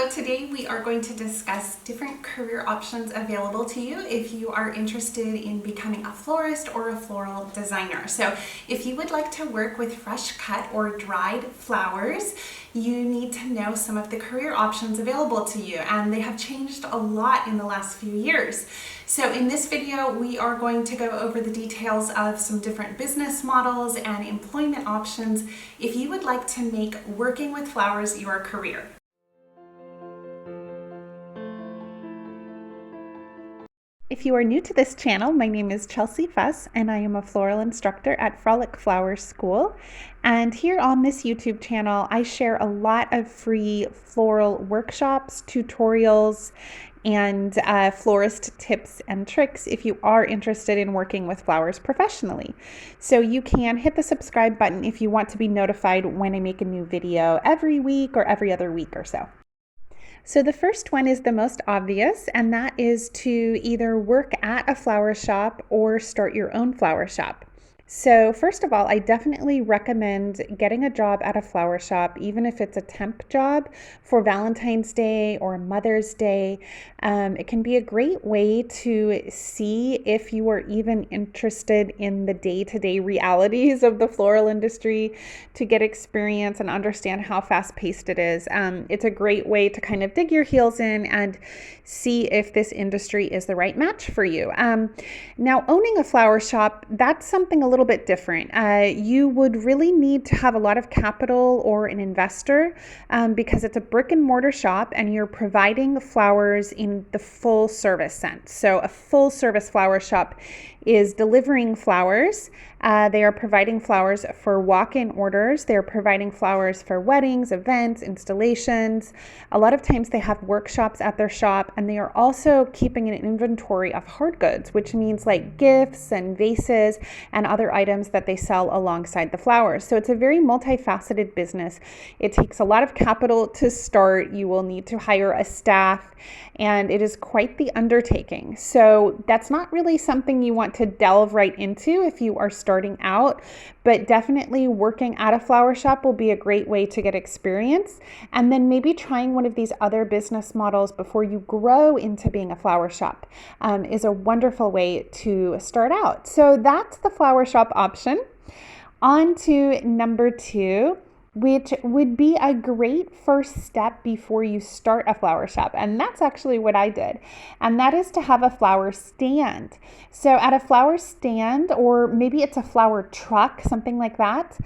So today we are going to discuss different career options available to you if you are interested in becoming a florist or a floral designer. So if you would like to work with fresh cut or dried flowers, you need to know some of the career options available to you, and they have changed a lot in the last few years. So in this video, we are going to go over the details of some different business models and employment options if you would like to make working with flowers your career. If you are new to this channel, my name is Chelsea Fuss and I am a floral instructor at FROLIC Flower School. And here on this YouTube channel, I share a lot of free floral workshops, tutorials, and florist tips and tricks if you are interested in working with flowers professionally. So you can hit the subscribe button if you want to be notified when I make a new video every week or every other week or so. So the first one is the most obvious, and that is to either work at a flower shop or start your own flower shop. So first of all, I definitely recommend getting a job at a flower shop, even if it's a temp job for Valentine's Day or Mother's Day. It can be a great way to see if you are even interested in the day-to-day realities of the floral industry, to get experience and understand how fast-paced it is. It's a great way to kind of dig your heels in and see if this industry is the right match for you. Now, owning a flower shop, that's something a little bit different. You would really need to have a lot of capital or an investor because it's a brick and mortar shop and you're providing flowers in the full service sense. So a full service flower shop is delivering flowers. They are providing flowers for walk-in orders. They're providing flowers for weddings, events, installations. A lot of times they have workshops at their shop, and they are also keeping an inventory of hard goods, which means like gifts and vases and other items that they sell alongside the flowers. So it's a very multifaceted business. It takes a lot of capital to start. You will need to hire a staff, and it is quite the undertaking. So that's not really something you want to delve right into if you are starting out, but definitely working at a flower shop will be a great way to get experience. And then maybe trying one of these other business models before you grow into being a flower shop is a wonderful way to start out. So that's the flower shop option. On to number 2, which would be a great first step before you start a flower shop. And that's actually what I did. And that is to have a flower stand. So at a flower stand, or maybe it's a flower truck, something like that,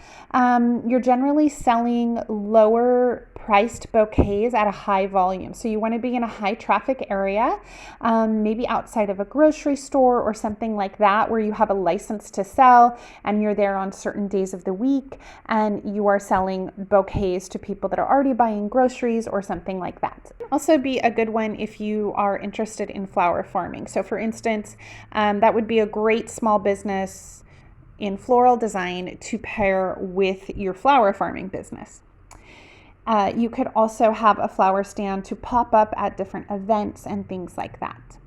you're generally selling lower priced bouquets at a high volume. So you want to be in a high traffic area, maybe outside of a grocery store or something like that, where you have a license to sell and you're there on certain days of the week and you are selling bouquets to people that are already buying groceries or something like that. Also be a good one if you are interested in flower farming. So for instance, that would be a great small business in floral design to pair with your flower farming business. You could also have a flower stand to pop up at different events and things like that.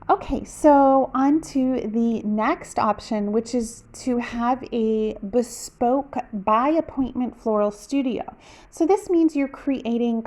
Okay, so on to the next option, which is to have a bespoke by appointment floral studio. So this means you're creating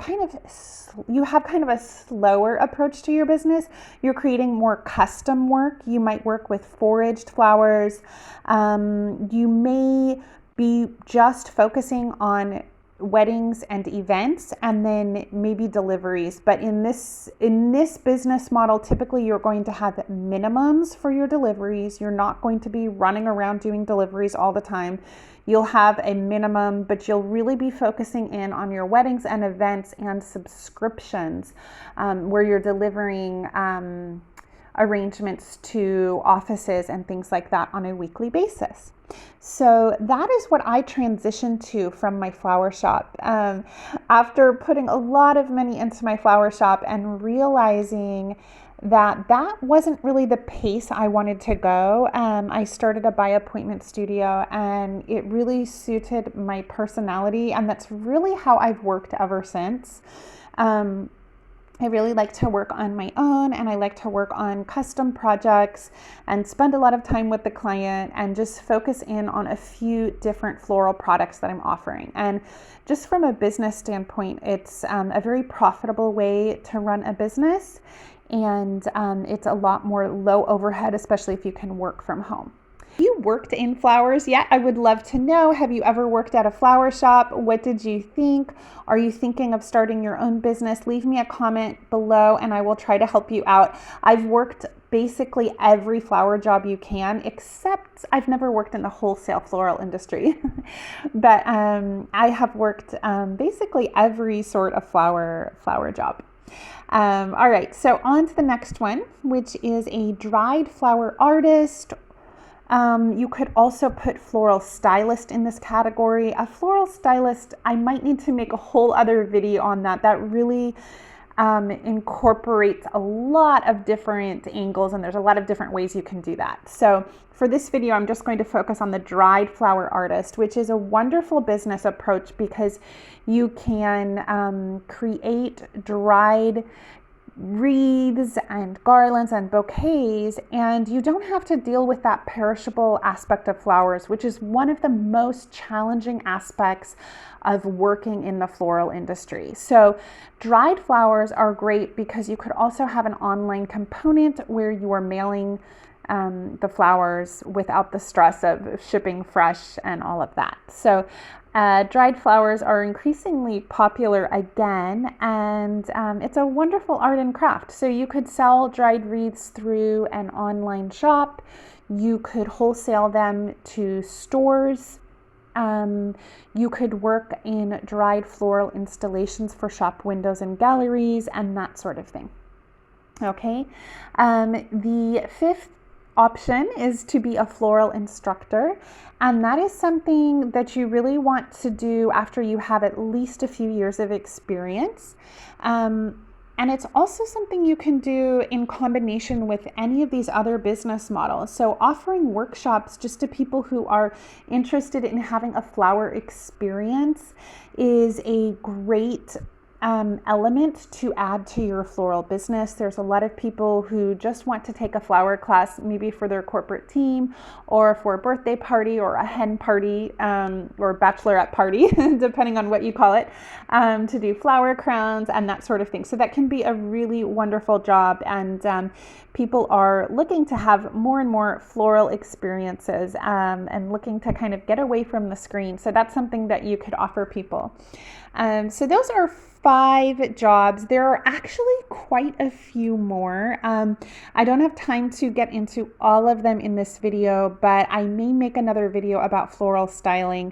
you have kind of a slower approach to your business. You're creating more custom work. You might work with foraged flowers. You may be just focusing on weddings and events and then maybe deliveries. But in this business model, typically you're going to have minimums for your deliveries. You're not going to be running around doing deliveries all the time. You'll have a minimum, but you'll really be focusing in on your weddings and events and subscriptions, where you're delivering arrangements to offices and things like that on a weekly basis. So that is what I transitioned to from my flower shop. After putting a lot of money into my flower shop and realizing that wasn't really the pace I wanted to go, I started a by appointment studio, and it really suited my personality, and that's really how I've worked ever since. I really like to work on my own, and I like to work on custom projects and spend a lot of time with the client and just focus in on a few different floral products that I'm offering. And just from a business standpoint, it's a very profitable way to run a business, and it's a lot more low overhead, especially if you can work from home. Have you worked in flowers yet? I would love to know. Have you ever worked at a flower shop? What did you think? Are you thinking of starting your own business? Leave me a comment below and I will try to help you out. I've worked basically every flower job you can, except I've never worked in the wholesale floral industry. But I have worked basically every sort of flower job. All right, so on to the next one, which is a dried flower artist. You could also put floral stylist in this category. A floral stylist, I might need to make a whole other video on that. That really incorporates a lot of different angles, and there's a lot of different ways you can do that. So for this video, I'm just going to focus on the dried flower artist, which is a wonderful business approach because you can create dried wreaths and garlands and bouquets, and you don't have to deal with that perishable aspect of flowers, which is one of the most challenging aspects of working in the floral industry. So dried flowers are great because you could also have an online component where you are mailing the flowers without the stress of shipping fresh and all of that. So dried flowers are increasingly popular again, and it's a wonderful art and craft. So you could sell dried wreaths through an online shop. You could wholesale them to stores. You could work in dried floral installations for shop windows and galleries and that sort of thing. Okay. The fifth option is to be a floral instructor, and that is something that you really want to do after you have at least a few years of experience. And it's also something you can do in combination with any of these other business models. So offering workshops just to people who are interested in having a flower experience is a great element to add to your floral business. There's a lot of people who just want to take a flower class, maybe for their corporate team or for a birthday party or a hen party or bachelorette party, depending on what you call it, to do flower crowns and that sort of thing. So that can be a really wonderful job, and people are looking to have more and more floral experiences and looking to kind of get away from the screen. So that's something that you could offer people. So those are 5 jobs. There are actually quite a few more. I don't have time to get into all of them in this video, but I may make another video about floral styling.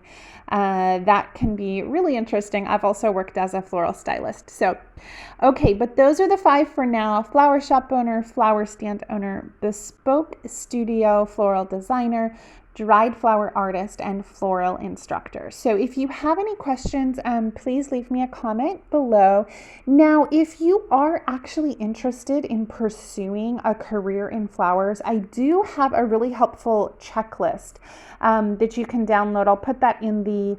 That can be really interesting. I've also worked as a floral stylist. So, okay, but those are the 5 for now: flower shop owner, flower stand owner, bespoke studio floral designer, dried flower artist, and floral instructor. So if you have any questions, please leave me a comment below. Now, if you are actually interested in pursuing a career in flowers, I do have a really helpful checklist that you can download. I'll put that in the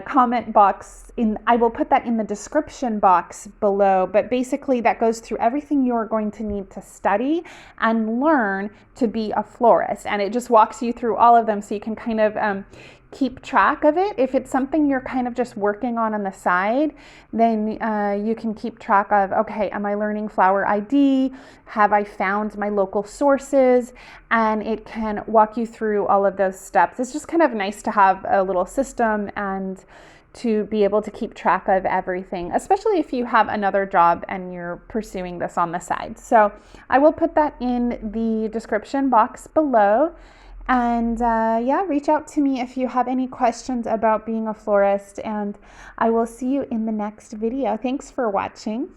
comment box. I will put that in the description box below, but basically that goes through everything you're going to need to study and learn to be a florist, and it just walks you through all of them so you can kind of keep track of it. If it's something you're kind of just working on the side, then you can keep track of, okay, am I learning flower ID? Have I found my local sources? And it can walk you through all of those steps. It's just kind of nice to have a little system and to be able to keep track of everything, especially if you have another job and you're pursuing this on the side. So I will put that in the description box below. And yeah, reach out to me if you have any questions about being a florist, and I will see you in the next video. Thanks for watching.